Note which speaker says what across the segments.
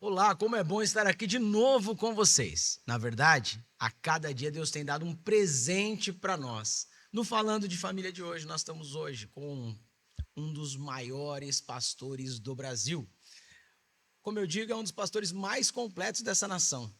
Speaker 1: Olá, como é bom estar aqui de novo com vocês. Na verdade, a cada dia Deus tem dado um presente para nós. No Falando de Família de hoje, nós estamos hoje com um dos maiores pastores do Brasil. Como eu digo, é um dos pastores mais completos dessa nação.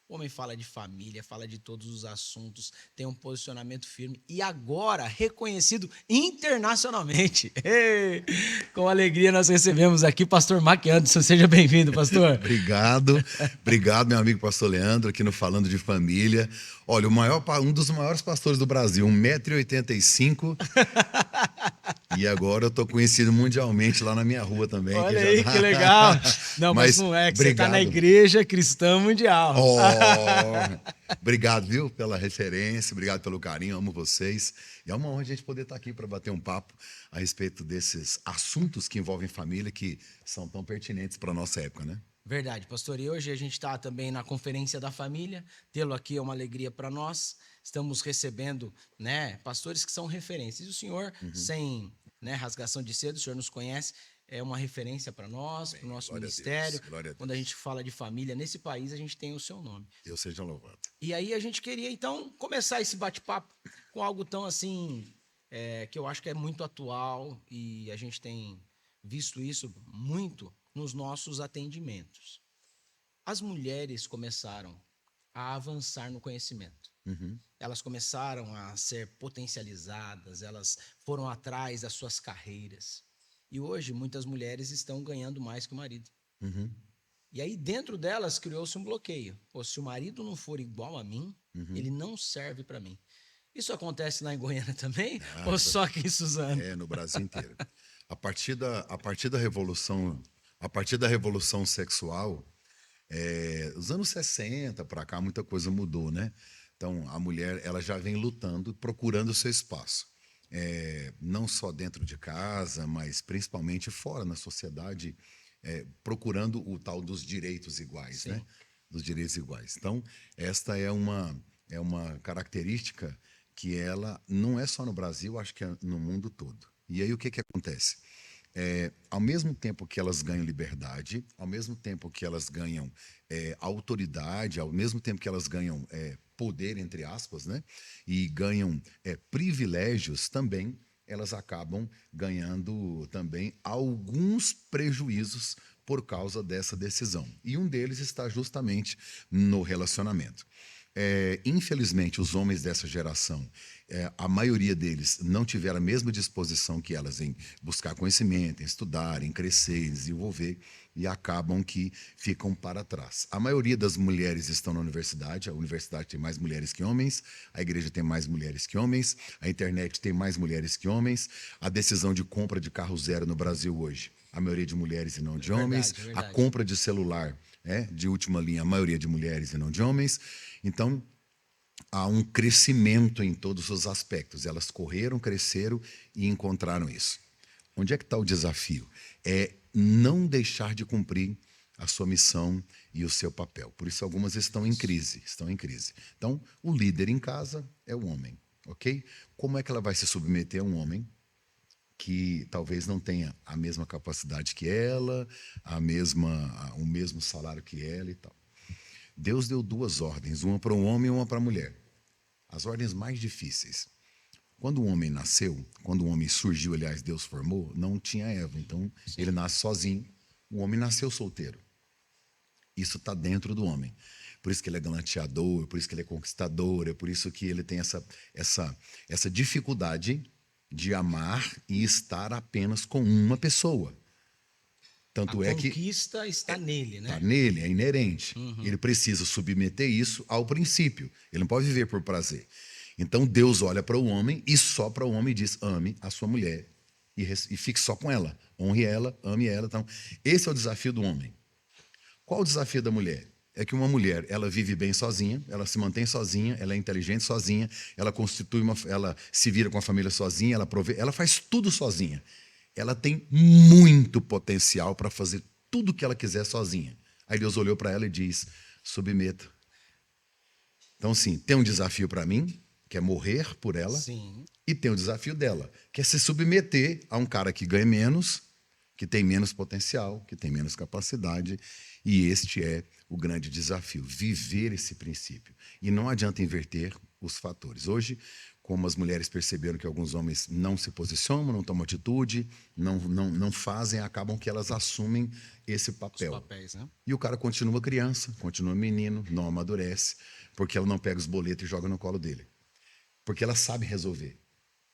Speaker 1: O homem fala de família, fala de todos os assuntos, tem um posicionamento firme e agora reconhecido internacionalmente. Ei, com alegria nós recebemos aqui pastor Mac Anderson. Seja bem-vindo, pastor.
Speaker 2: Obrigado, obrigado, meu amigo pastor Leandro, aqui no Falando de Família. Olha, um dos maiores pastores do Brasil, 1,85 m, e agora eu tô conhecido mundialmente lá na minha rua também, que
Speaker 1: Olha
Speaker 2: já
Speaker 1: aí que
Speaker 2: dá.
Speaker 1: legal. Não, mas
Speaker 2: Mas
Speaker 1: não é que você está na
Speaker 2: obrigado.
Speaker 1: igreja cristã mundial.
Speaker 2: Oh, obrigado, viu, pela referência, obrigado pelo carinho, amo vocês. E é uma honra a gente poder estar aqui para bater um papo a respeito desses assuntos que envolvem família, que são tão pertinentes para a nossa época, né?
Speaker 1: Verdade, pastor. E hoje a gente está também na Conferência da Família. Tê-lo aqui é uma alegria para nós. Estamos recebendo, né, pastores que são referências. E o senhor,
Speaker 2: Uhum.
Speaker 1: sem, né, rasgação de seda, o senhor nos conhece, é uma referência para nós, para o
Speaker 2: Amém.
Speaker 1: nosso
Speaker 2: Glória a Deus,
Speaker 1: ministério.
Speaker 2: glória a
Speaker 1: Quando a
Speaker 2: Deus.
Speaker 1: gente fala de família, nesse país a gente tem o seu nome.
Speaker 2: Deus seja louvado.
Speaker 1: E aí a gente queria, então, começar esse bate-papo com algo tão assim, que eu acho que é muito atual e a gente tem visto isso muito nos nossos atendimentos. As mulheres começaram a avançar no conhecimento.
Speaker 2: Uhum,
Speaker 1: Elas começaram a ser potencializadas, elas foram atrás das suas carreiras. E hoje muitas mulheres estão ganhando mais que o marido.
Speaker 2: uhum,
Speaker 1: E aí dentro delas criou-se um bloqueio. Pô, se o marido não for igual a mim,
Speaker 2: uhum.
Speaker 1: ele não serve para mim. Isso acontece lá em Goiânia também?
Speaker 2: Ah,
Speaker 1: Ou só aqui em Suzano?
Speaker 2: no Brasil inteiro. A partir da revolução sexual, os anos 60 para cá, muita coisa mudou, né? Então, a mulher ela já vem lutando, procurando o seu espaço. Não só dentro de casa, mas principalmente fora na sociedade, procurando o tal dos direitos iguais, né?
Speaker 1: Sim,
Speaker 2: Dos direitos iguais. Então, esta é uma característica que ela não é só no Brasil, acho que é no mundo todo. E aí o que acontece? Ao mesmo tempo que elas ganham liberdade, ao mesmo tempo que elas ganham autoridade, ao mesmo tempo que elas ganham poder, entre aspas, né? E ganham privilégios também, elas acabam ganhando também alguns prejuízos por causa dessa decisão. E um deles está justamente no relacionamento. Infelizmente, os homens dessa geração, a maioria deles não tiveram a mesma disposição que elas em buscar conhecimento, em estudar, em crescer, em desenvolver, e acabam que ficam para trás. A maioria das mulheres estão na universidade, a universidade tem mais mulheres que homens, a igreja tem mais mulheres que homens, a internet tem mais mulheres que homens, a decisão de compra de carro zero no Brasil hoje, a maioria de mulheres e não de homens,
Speaker 1: verdade,
Speaker 2: a
Speaker 1: verdade.
Speaker 2: compra de celular de última linha, a maioria de mulheres e não de homens. Então, há um crescimento em todos os aspectos. Elas correram, cresceram e encontraram isso. Onde é que está o desafio? É não deixar de cumprir a sua missão e o seu papel. Por isso, algumas estão em crise, estão em crise. Então, o líder em casa é o homem, ok? Como é que ela vai se submeter a um homem que talvez não tenha a mesma capacidade que ela, o mesmo salário que ela e tal? Deus deu duas ordens, uma para o homem e uma para a mulher. As ordens mais difíceis. Quando o homem nasceu, quando o homem surgiu, aliás, Deus formou, não tinha Eva. Então, ele
Speaker 1: Sim,
Speaker 2: nasce sozinho. O homem nasceu solteiro. Isso está dentro do homem. Por isso que ele é galanteador, por isso que ele é conquistador, é por isso que ele tem essa dificuldade de amar e estar apenas com uma pessoa.
Speaker 1: a
Speaker 2: Tanto é que
Speaker 1: conquista está nele,
Speaker 2: está
Speaker 1: né?
Speaker 2: nele, é inerente.
Speaker 1: Uhum.
Speaker 2: Ele precisa submeter isso ao princípio. Ele não pode viver por prazer. Então Deus olha para o homem e só para o homem diz: ame a sua mulher e fique só com ela. Honre ela, ame ela. Então, esse é o desafio do homem. Qual o desafio da mulher? É que uma mulher, ela vive bem sozinha, ela se mantém sozinha, ela é inteligente sozinha, ela se vira com a família sozinha, ela faz tudo sozinha. Ela tem muito potencial para fazer tudo o que ela quiser sozinha. Aí Deus olhou para ela e diz: submeta. Então, sim, tem um desafio para mim, que é morrer por ela,
Speaker 1: Sim,
Speaker 2: e tem o desafio dela, que é se submeter a um cara que ganha menos, que tem menos potencial, que tem menos capacidade, e este é o grande desafio, viver esse princípio. E não adianta inverter os fatores. Hoje, como as mulheres perceberam que alguns homens não se posicionam, não tomam atitude, não fazem, acabam que elas assumem esse papel.
Speaker 1: Os papéis, né?
Speaker 2: E o cara continua criança, continua menino, não amadurece, porque ela não pega os boletos e joga no colo dele. Porque ela sabe resolver.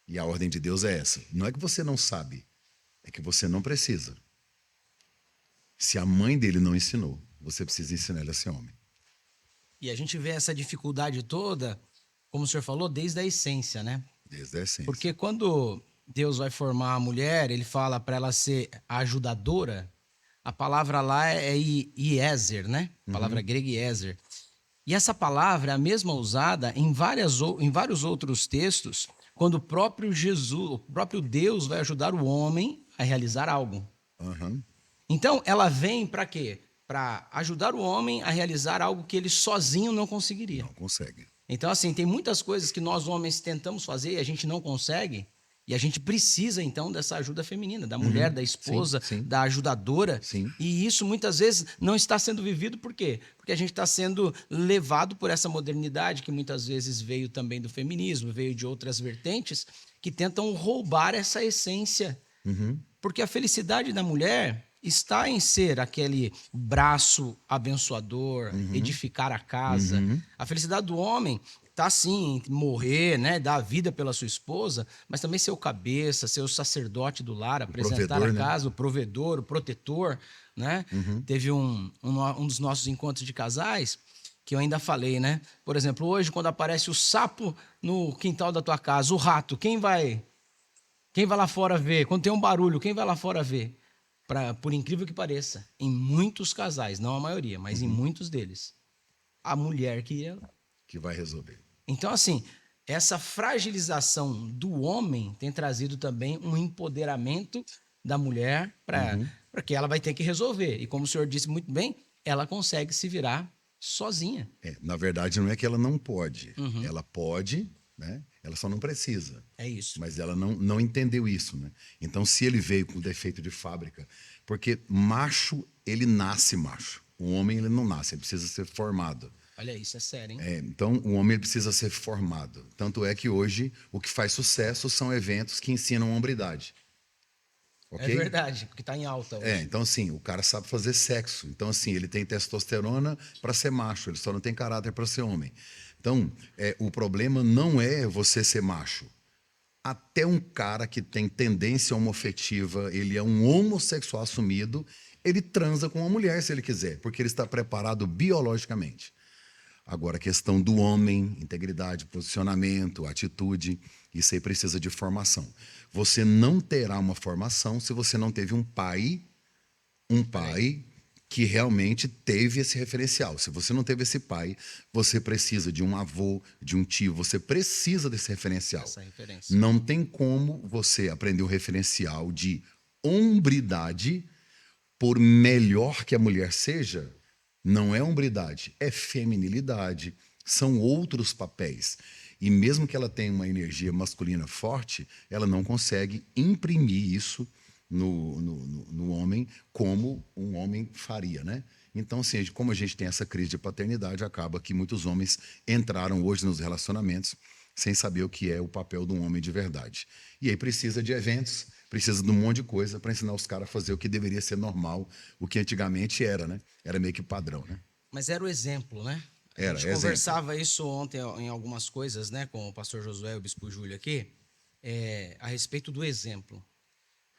Speaker 2: E a ordem de Deus é essa. Não é que você não sabe, é que você não precisa. Se a mãe dele não ensinou, você precisa ensinar ele a ser homem.
Speaker 1: E a gente vê essa dificuldade toda, como o senhor falou, desde a essência, né?
Speaker 2: Desde a essência.
Speaker 1: Porque quando Deus vai formar a mulher, ele fala para ela ser a ajudadora, a palavra lá é Iezer, né? A palavra grega Iezer. E essa palavra é a mesma usada em vários outros textos, quando o próprio Jesus, o próprio Deus vai ajudar o homem a realizar algo.
Speaker 2: Uhum.
Speaker 1: Então, ela vem para quê? Para ajudar o homem a realizar algo que ele sozinho não conseguiria.
Speaker 2: Não consegue.
Speaker 1: Então, assim, tem muitas coisas que nós homens tentamos fazer e a gente não consegue, e a gente precisa, então, dessa ajuda feminina, da mulher, da esposa,
Speaker 2: Sim.
Speaker 1: da ajudadora.
Speaker 2: Sim.
Speaker 1: E isso, muitas vezes, não está sendo vivido por quê? Porque a gente está sendo levado por essa modernidade, que muitas vezes veio também do feminismo, veio de outras vertentes, que tentam roubar essa essência. Porque a felicidade da mulher está em ser aquele braço abençoador, edificar a casa. A felicidade do homem está, sim, em morrer, né, dar a vida pela sua esposa, mas também ser o cabeça, ser o sacerdote do lar, apresentar
Speaker 2: provedor,
Speaker 1: a
Speaker 2: né?
Speaker 1: casa, o provedor, o protetor, né? Teve um dos nossos encontros de casais que eu ainda falei, né? Por exemplo, hoje, quando aparece o sapo no quintal da tua casa, o rato, quem vai lá fora ver? Quando tem um barulho, quem vai lá fora ver? Por incrível que pareça, em muitos casais, não a maioria, mas em muitos deles, a mulher que ia lá.
Speaker 2: Que vai resolver.
Speaker 1: Então, assim, essa fragilização do homem tem trazido também um empoderamento da mulher para que ela vai ter que resolver. E como o senhor disse muito bem, ela consegue se virar sozinha.
Speaker 2: Na verdade, não é que ela não pode. Ela pode, né? Ela só não precisa.
Speaker 1: É isso.
Speaker 2: Mas ela não entendeu isso, né? Então, se ele veio com defeito de fábrica, porque macho, ele nasce macho. O homem, ele não nasce, ele precisa ser formado.
Speaker 1: Olha, isso é sério, hein?
Speaker 2: Então, o homem ele precisa ser formado. Tanto é que hoje, o que faz sucesso são eventos que ensinam hombridade.
Speaker 1: É verdade, porque está em alta hoje.
Speaker 2: Então, assim, o cara sabe fazer sexo. Então, assim, ele tem testosterona para ser macho, ele só não tem caráter para ser homem. Então, o problema não é você ser macho. Até um cara que tem tendência homoafetiva, ele é um homossexual assumido, ele transa com uma mulher se ele quiser, porque ele está preparado biologicamente. Agora, a questão do homem, integridade, posicionamento, atitude, isso aí precisa de formação. Você não terá uma formação se você não teve um pai que realmente teve esse referencial. Se você não teve esse pai, você precisa de um avô, de um tio, você precisa desse referencial.
Speaker 1: Essa referência.
Speaker 2: Não tem como você aprender o referencial de hombridade, por melhor que a mulher seja, não é hombridade, é feminilidade, são outros papéis. E mesmo que ela tenha uma energia masculina forte, ela não consegue imprimir isso no homem como um homem faria, né? Então, assim, como a gente tem essa crise de paternidade, acaba que muitos homens entraram hoje nos relacionamentos sem saber o que é o papel de um homem de verdade. E aí precisa de eventos, precisa de um monte de coisa para ensinar os caras a fazer o que deveria ser normal, o que antigamente era, né? Era meio que padrão, né?
Speaker 1: Mas era o exemplo, né? A gente conversava isso ontem em algumas coisas, né, com o pastor Josué e o bispo Júlio aqui, a respeito do exemplo.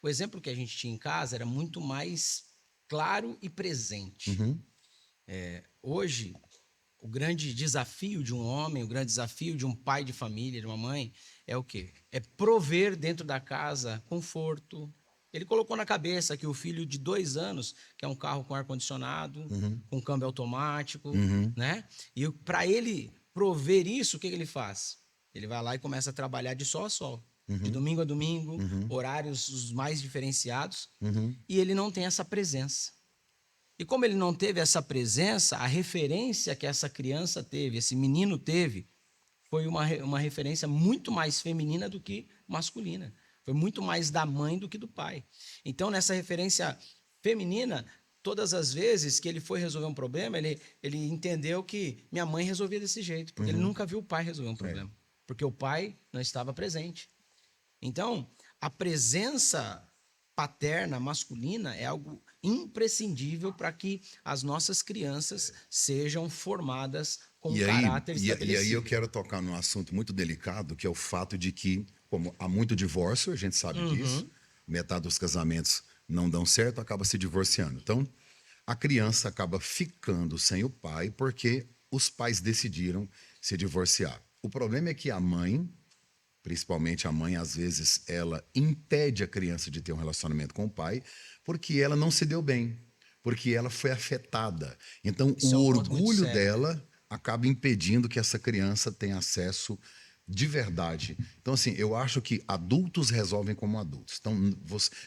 Speaker 1: O exemplo que a gente tinha em casa era muito mais claro e presente. Hoje, o grande desafio de um homem, o grande desafio de um pai de família, de uma mãe, é o quê? É prover dentro da casa conforto. Ele colocou na cabeça que o filho de 2 anos quer um carro com ar-condicionado, com câmbio automático, né? E para ele prover isso, o que ele faz? Ele vai lá e começa a trabalhar de sol a sol, de domingo a domingo, horários os mais diferenciados, e ele não tem essa presença. E como ele não teve essa presença, a referência que essa criança teve, esse menino teve, foi uma referência muito mais feminina do que masculina. Foi muito mais da mãe do que do pai. Então, nessa referência feminina, todas as vezes que ele foi resolver um problema, ele entendeu que minha mãe resolvia desse jeito, porque ele nunca viu o pai resolver um problema, porque o pai não estava presente. Então, a presença paterna, masculina, é algo imprescindível para que as nossas crianças sejam formadas com um caráter estabelecido.
Speaker 2: E aí eu quero tocar num assunto muito delicado, que é o fato de que, como há muito divórcio, a gente sabe disso, metade dos casamentos não dão certo, acaba se divorciando. Então, a criança acaba ficando sem o pai porque os pais decidiram se divorciar. O problema é que a mãe, principalmente a mãe, às vezes, ela impede a criança de ter um relacionamento com o pai porque ela não se deu bem, porque ela foi afetada. Então,
Speaker 1: Isso é
Speaker 2: o
Speaker 1: um ponto muito
Speaker 2: orgulho
Speaker 1: sério,
Speaker 2: dela acaba impedindo que essa criança tenha acesso de verdade. Então, assim, eu acho que adultos resolvem como adultos. Então,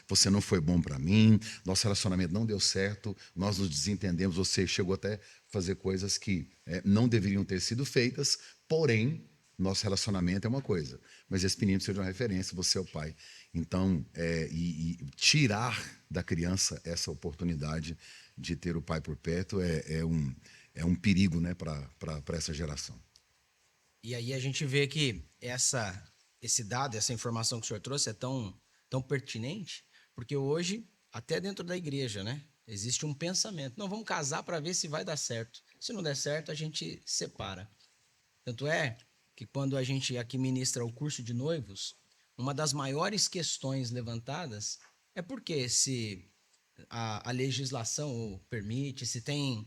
Speaker 2: você não foi bom para mim, nosso relacionamento não deu certo, nós nos desentendemos, você chegou até a fazer coisas que não deveriam ter sido feitas, porém, nosso relacionamento é uma coisa. Mas esse menino precisa de uma referência, você é o pai. Então, tirar da criança essa oportunidade de ter o pai por perto é um perigo, né, para essa geração.
Speaker 1: E aí a gente vê que esse dado, essa informação que o senhor trouxe é tão pertinente, porque hoje, até dentro da igreja, né, existe um pensamento. Não, vamos casar para ver se vai dar certo. Se não der certo, a gente separa. Tanto é que quando a gente aqui ministra o curso de noivos, uma das maiores questões levantadas é porque se a legislação o permite, se tem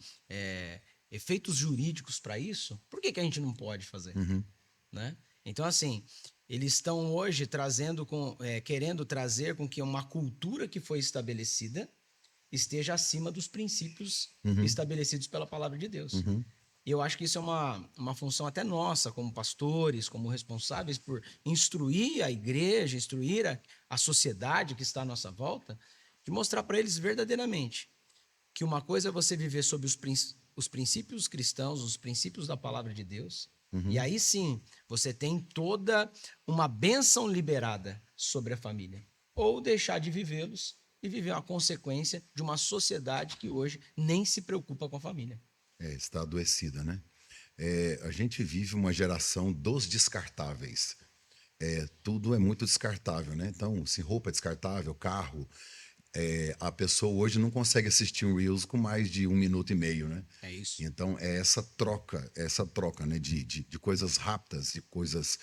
Speaker 1: efeitos jurídicos para isso, por que a gente não pode fazer? Né? Então, assim, eles estão hoje querendo trazer com que uma cultura que foi estabelecida esteja acima dos princípios estabelecidos pela palavra de Deus. E eu acho que isso é uma função até nossa, como pastores, como responsáveis por instruir a igreja, instruir a sociedade que está à nossa volta, de mostrar para eles verdadeiramente que uma coisa é você viver sob os princípios cristãos, os princípios da palavra de Deus, e aí sim você tem toda uma bênção liberada sobre a família. Ou deixar de vivê-los e viver uma consequência de uma sociedade que hoje nem se preocupa com a família.
Speaker 2: Está adoecida, né? A gente vive uma geração dos descartáveis. Tudo é muito descartável, né? Então, se roupa é descartável, carro, a pessoa hoje não consegue assistir um Reels com mais de 1 minuto e meio, né?
Speaker 1: É isso.
Speaker 2: Então, é essa troca, né? De coisas rápidas, de coisas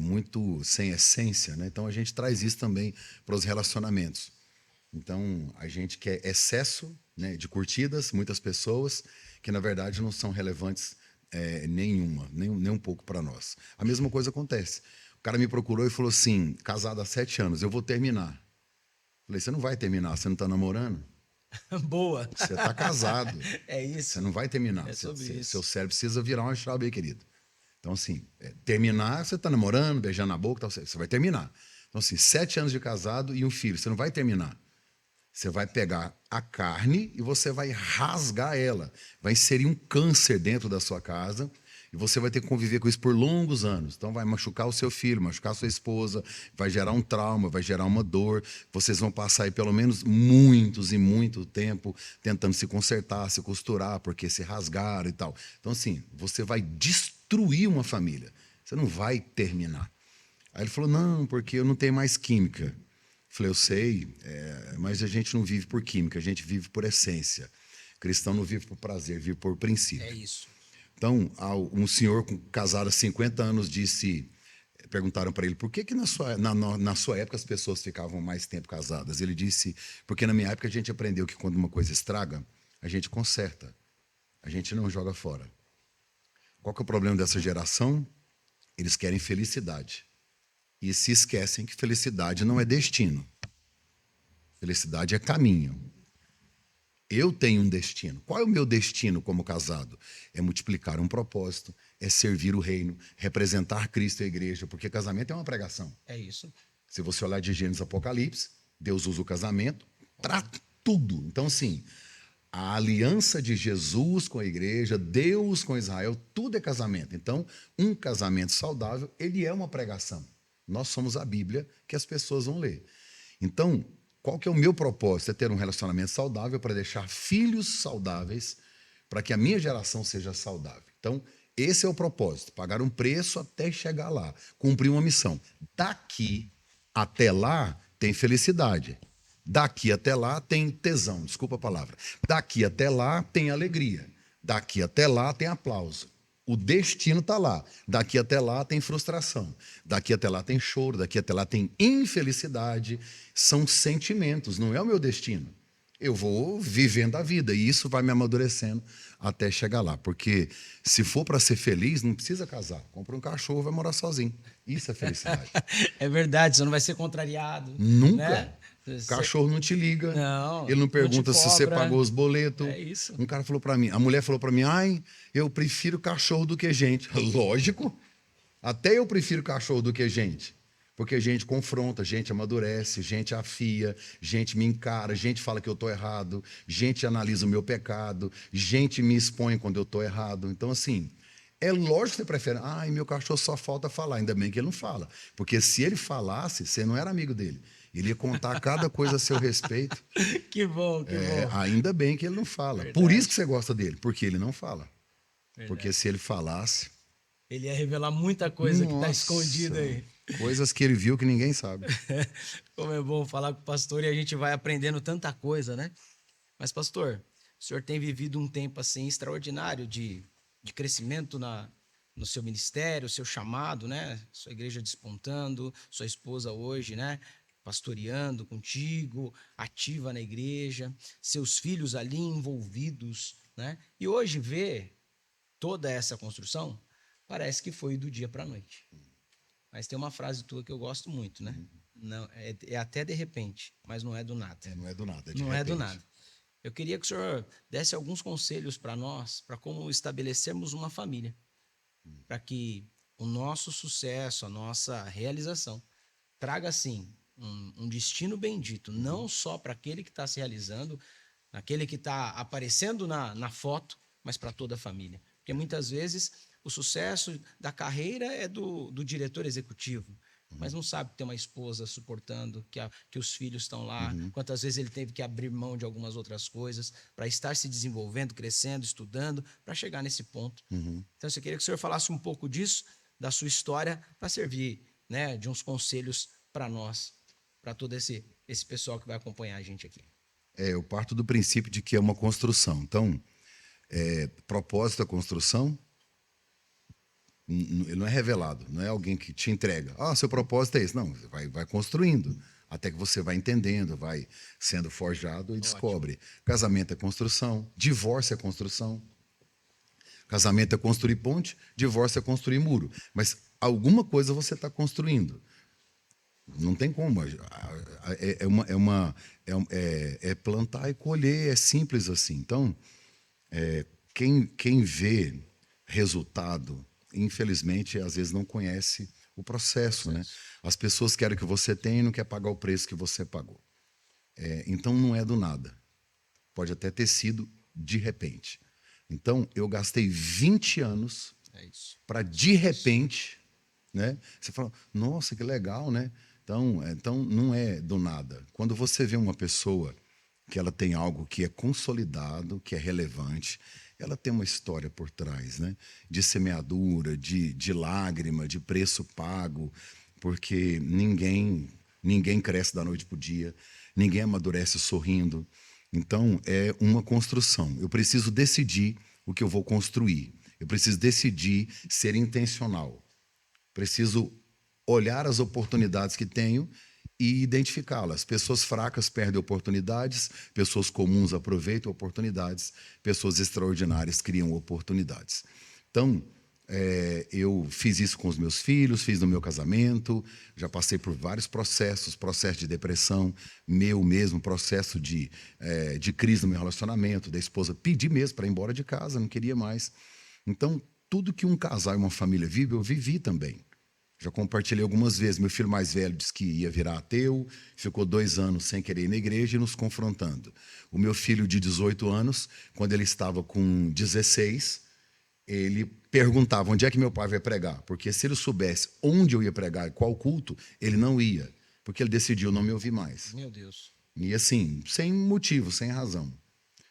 Speaker 2: muito sem essência, né? Então, a gente traz isso também para os relacionamentos. Então, a gente quer excesso, né, de curtidas, muitas pessoas, que na verdade não são relevantes nem um pouco para nós. A mesma coisa acontece. O cara me procurou e falou assim, casado há 7 anos, eu vou terminar. Falei, você não vai terminar, você não está namorando?
Speaker 1: Boa.
Speaker 2: Você está casado.
Speaker 1: É isso.
Speaker 2: Você não vai terminar.
Speaker 1: É sobre isso.
Speaker 2: Seu cérebro precisa virar uma chave aí, querido. Então, assim, terminar, você está namorando, beijando na boca, tal, você vai terminar. Então, assim, 7 anos de casado e um filho, você não vai terminar. Você vai pegar a carne e você vai rasgar ela. Vai inserir um câncer dentro da sua casa e você vai ter que conviver com isso por longos anos. Então vai machucar o seu filho, machucar a sua esposa, vai gerar um trauma, vai gerar uma dor. Vocês vão passar aí pelo menos muito tempo tentando se consertar, se costurar, porque se rasgaram e tal. Então, assim, você vai destruir uma família. Você não vai terminar. Aí ele falou, não, porque eu não tenho mais química. Falei, eu sei, mas a gente não vive por química, a gente vive por essência. Cristão não vive por prazer, vive por princípio.
Speaker 1: É isso.
Speaker 2: Então, um senhor casado há 50 anos perguntaram para ele, por que na sua época as pessoas ficavam mais tempo casadas? Ele disse, porque na minha época a gente aprendeu que quando uma coisa estraga, a gente conserta, a gente não joga fora. Qual que é o problema dessa geração? Eles querem felicidade. E se esquecem que felicidade não é destino. Felicidade é caminho. Eu tenho um destino. Qual é o meu destino como casado? É multiplicar um propósito, é servir o reino, representar Cristo e a igreja, porque casamento é uma pregação.
Speaker 1: É isso.
Speaker 2: Se você olhar de Gênesis Apocalipse, Deus usa o casamento para tudo. Então, assim, a aliança de Jesus com a igreja, Deus com Israel, tudo é casamento. Então, um casamento saudável, ele é uma pregação. Nós somos a Bíblia que as pessoas vão ler. Então, qual que é o meu propósito? É ter um relacionamento saudável para deixar filhos saudáveis, para que a minha geração seja saudável. Então, esse é o propósito, pagar um preço até chegar lá, cumprir uma missão. Daqui até lá tem felicidade. Daqui até lá tem tesão, desculpa a palavra. Daqui até lá tem alegria. Daqui até lá tem aplauso. O destino está lá. Daqui até lá tem frustração. Daqui até lá tem choro. Daqui até lá tem infelicidade. São sentimentos, não é o meu destino. Eu vou vivendo a vida e isso vai me amadurecendo até chegar lá. Porque se for para ser feliz, não precisa casar. Compra um cachorro, vai morar sozinho. Isso é felicidade.
Speaker 1: É verdade, você não vai ser contrariado.
Speaker 2: Nunca.
Speaker 1: Né?
Speaker 2: Cachorro não te liga.
Speaker 1: Não,
Speaker 2: Ele não pergunta
Speaker 1: não te
Speaker 2: se você
Speaker 1: cobra.
Speaker 2: pagou os boletos.
Speaker 1: É isso.
Speaker 2: Um cara falou para mim, a mulher falou para mim, ai, eu prefiro cachorro do que gente. Lógico. Até eu prefiro cachorro do que gente. Porque gente confronta, gente amadurece, gente afia, gente me encara, gente fala que eu estou errado, gente analisa o meu pecado, gente me expõe quando eu estou errado. Então, assim, é lógico que você prefere. Ai, meu cachorro só falta falar. Ainda bem que ele não fala. Porque se ele falasse, você não era amigo dele. Ele ia contar cada coisa a seu respeito.
Speaker 1: Que bom, que bom.
Speaker 2: Ainda bem que ele não fala.
Speaker 1: Verdade.
Speaker 2: Por isso que você gosta dele, porque ele não fala.
Speaker 1: Verdade.
Speaker 2: Porque se ele falasse...
Speaker 1: Ele ia revelar muita coisa que está
Speaker 2: Nossa,
Speaker 1: escondida aí.
Speaker 2: Coisas que ele viu que ninguém sabe.
Speaker 1: Como é bom falar com o pastor e a gente vai aprendendo tanta coisa, né? Mas, pastor, o senhor tem vivido um tempo assim extraordinário de crescimento no seu ministério, seu chamado, né? Sua igreja despontando, sua esposa hoje, né? Pastoreando contigo, ativa na igreja, seus filhos ali envolvidos, né? E hoje ver toda essa construção parece que foi do dia para a noite. Mas tem uma frase tua que eu gosto muito, né? Não, é até de repente, mas não é do nada.
Speaker 2: Não é do nada,
Speaker 1: Não é do nada. Eu queria que o senhor desse alguns conselhos para nós, para como estabelecermos uma família, para que o nosso sucesso, a nossa realização, traga, assim, um destino bendito, não só para aquele que está se realizando, aquele que está aparecendo na foto, mas para toda a família. Porque muitas vezes o sucesso da carreira é do diretor executivo, mas não sabe que tem uma esposa suportando, que os filhos estão lá. Quantas vezes ele teve que abrir mão de algumas outras coisas para estar se desenvolvendo, crescendo, estudando, para chegar nesse ponto. Então, eu queria que o senhor falasse um pouco disso, da sua história, para servir, né, de uns conselhos para nós, para todo esse pessoal que vai acompanhar a gente aqui.
Speaker 2: Eu parto do princípio de que é uma construção. Então, propósito da construção, ele não é revelado, não é alguém que te entrega. Seu propósito é esse. Não, vai construindo, até que você vai entendendo, vai sendo forjado e descobre. Casamento é construção, divórcio é construção. Casamento é construir ponte, divórcio é construir muro. Mas alguma coisa você está construindo. Não tem como. É plantar e colher, é simples assim. Então, quem vê resultado, infelizmente, às vezes não conhece o processo, né? As pessoas querem que você tenha e não quer pagar o preço que você pagou. Então, não é do nada. Pode até ter sido de repente. Então, eu gastei 20 anos para, de repente, né? Você fala, nossa, que legal, né? Então, não é do nada. Quando você vê uma pessoa que ela tem algo que é consolidado, que é relevante, ela tem uma história por trás, né? De semeadura, de lágrima, de preço pago, porque ninguém cresce da noite para o dia, ninguém amadurece sorrindo. Então, é uma construção. Eu preciso decidir o que eu vou construir. Eu preciso decidir ser intencional. Preciso olhar as oportunidades que tenho e identificá-las. Pessoas fracas perdem oportunidades, pessoas comuns aproveitam oportunidades, pessoas extraordinárias criam oportunidades. Então, eu fiz isso com os meus filhos, fiz no meu casamento, já passei por vários processos, processo de depressão, meu mesmo, processo de crise no meu relacionamento, da esposa pedir mesmo para ir embora de casa, não queria mais. Então, tudo que um casal e uma família vive, eu vivi também. Já compartilhei algumas vezes. Meu filho mais velho disse que ia virar ateu, ficou 2 anos sem querer ir na igreja e nos confrontando. O meu filho de 18 anos, quando ele estava com 16, ele perguntava onde é que meu pai vai pregar, porque se ele soubesse onde eu ia pregar e qual culto, ele não ia, porque ele decidiu não me ouvir mais.
Speaker 1: Meu Deus.
Speaker 2: E assim, sem motivo, sem razão.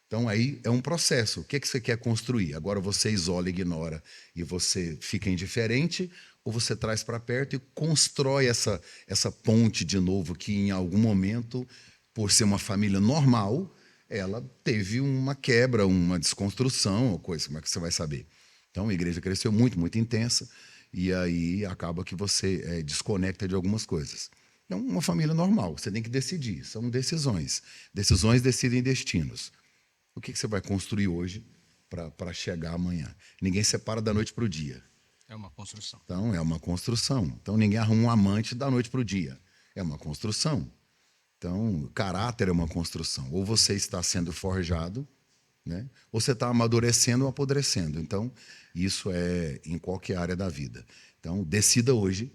Speaker 2: Então aí é um processo. O que é que você quer construir? Agora você isola, ignora e você fica indiferente, ou você traz para perto e constrói essa ponte de novo que em algum momento, por ser uma família normal, ela teve uma quebra, uma desconstrução, ou coisa, como é que você vai saber? Então a igreja cresceu muito, muito intensa, e aí acaba que você desconecta de algumas coisas. Então, uma família normal, você tem que decidir, são decisões. Decisões decidem destinos. O que você vai construir hoje para chegar amanhã? Ninguém separa da noite para o dia.
Speaker 1: É uma construção.
Speaker 2: Então, é uma construção. Então, ninguém arruma um amante da noite para o dia. É uma construção. Então, caráter é uma construção. Ou você está sendo forjado, né? Ou você está amadurecendo ou apodrecendo. Então, isso é em qualquer área da vida. Então, decida hoje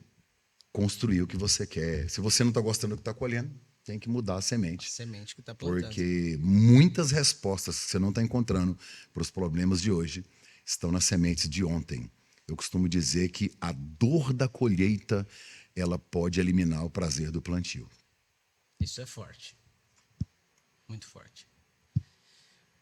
Speaker 2: construir o que você quer. Se você não está gostando do que está colhendo, tem que mudar a
Speaker 1: A
Speaker 2: semente.
Speaker 1: semente que está plantando.
Speaker 2: Porque muitas respostas que você não está encontrando para os problemas de hoje estão nas sementes de ontem. Eu costumo dizer que a dor da colheita ela pode eliminar o prazer do plantio.
Speaker 1: Isso é forte. Muito forte.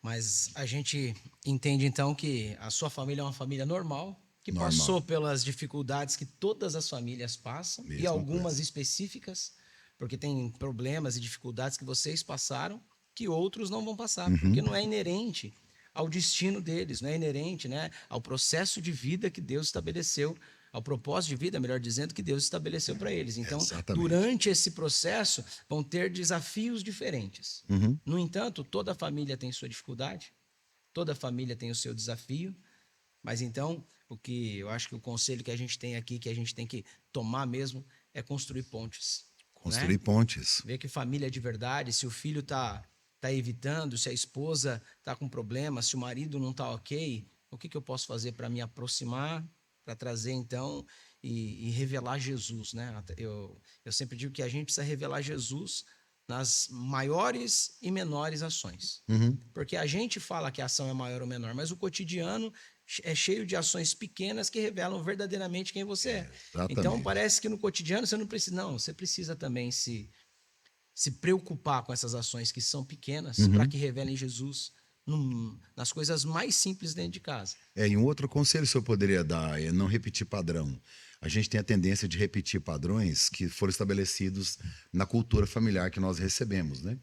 Speaker 1: Mas a gente entende então que a sua família é uma família normal, que
Speaker 2: Normal.
Speaker 1: passou pelas dificuldades que todas as famílias passam, e
Speaker 2: Mesma
Speaker 1: algumas
Speaker 2: coisa.
Speaker 1: específicas, porque tem problemas e dificuldades que vocês passaram que outros não vão passar,
Speaker 2: Uhum.
Speaker 1: porque não é inerente ao destino deles, não é inerente, né, ao processo de vida que Deus estabeleceu, ao propósito de vida, melhor dizendo, que Deus estabeleceu para eles. Então,
Speaker 2: Exatamente.
Speaker 1: durante esse processo, vão ter desafios diferentes.
Speaker 2: Uhum.
Speaker 1: No entanto, toda família tem sua dificuldade, toda família tem o seu desafio, mas então, o que eu acho que o conselho que a gente tem aqui, que a gente tem que tomar mesmo, é construir pontes.
Speaker 2: Construir
Speaker 1: né?
Speaker 2: pontes.
Speaker 1: Ver que família é de verdade, se o filho tá evitando, se a esposa tá com problema, se o marido não tá ok, o que eu posso fazer para me aproximar, para trazer então e revelar Jesus, né? Eu sempre digo que a gente precisa revelar Jesus nas maiores e menores ações.
Speaker 2: Uhum.
Speaker 1: Porque a gente fala que a ação é maior ou menor, mas o cotidiano é cheio de ações pequenas que revelam verdadeiramente quem você é.
Speaker 2: Exatamente.
Speaker 1: Então parece que no cotidiano você não precisa, não, você precisa também se preocupar com essas ações que são pequenas para que revelem Jesus nas coisas mais simples dentro de casa.
Speaker 2: E um outro conselho que eu poderia dar é não repetir padrão. A gente tem a tendência de repetir padrões que foram estabelecidos na cultura familiar que nós recebemos, né?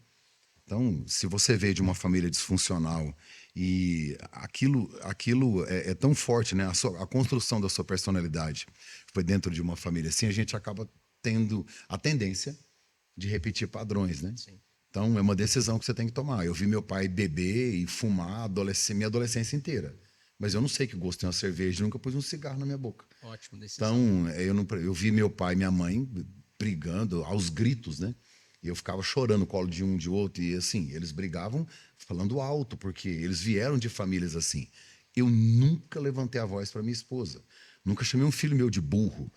Speaker 2: Então, se você veio de uma família disfuncional e aquilo é tão forte, né? A construção da sua personalidade foi dentro de uma família assim, a gente acaba tendo a tendência de repetir padrões, né?
Speaker 1: Sim.
Speaker 2: Então, é uma decisão que você tem que tomar. Eu vi meu pai beber e fumar minha adolescência inteira. Mas eu não sei que gosto tem uma cerveja, nunca pus um cigarro na minha boca.
Speaker 1: Ótimo decisão.
Speaker 2: Então, eu vi meu pai e minha mãe brigando aos gritos, né? E eu ficava chorando no colo de um de outro. E assim, eles brigavam falando alto, porque eles vieram de famílias assim. Eu nunca levantei a voz para minha esposa. Nunca chamei um filho meu de burro.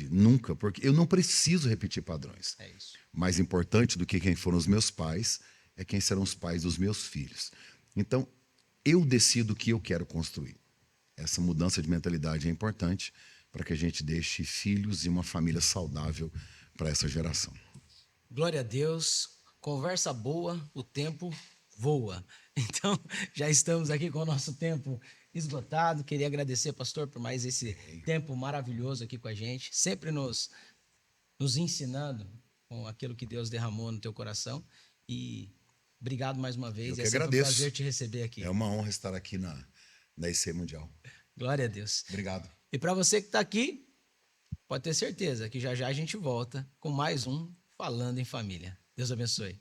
Speaker 2: Nunca, porque eu não preciso repetir padrões.
Speaker 1: É isso.
Speaker 2: Mais importante do que quem foram os meus pais é quem serão os pais dos meus filhos. Então, eu decido o que eu quero construir. Essa mudança de mentalidade é importante para que a gente deixe filhos e uma família saudável para essa geração.
Speaker 1: Glória a Deus. Conversa boa, o tempo voa. Então, já estamos aqui com o nosso tempo esgotado. Queria agradecer, pastor, por mais esse tempo maravilhoso aqui com a gente, sempre nos ensinando com aquilo que Deus derramou no teu coração. E obrigado mais uma vez.
Speaker 2: Eu que
Speaker 1: É sempre
Speaker 2: agradeço.
Speaker 1: um prazer te receber aqui.
Speaker 2: É uma honra estar aqui na IC Mundial.
Speaker 1: Glória a Deus.
Speaker 2: Obrigado.
Speaker 1: E para você que está aqui, pode ter certeza que já já a gente volta com mais um Falando em Família. Deus abençoe.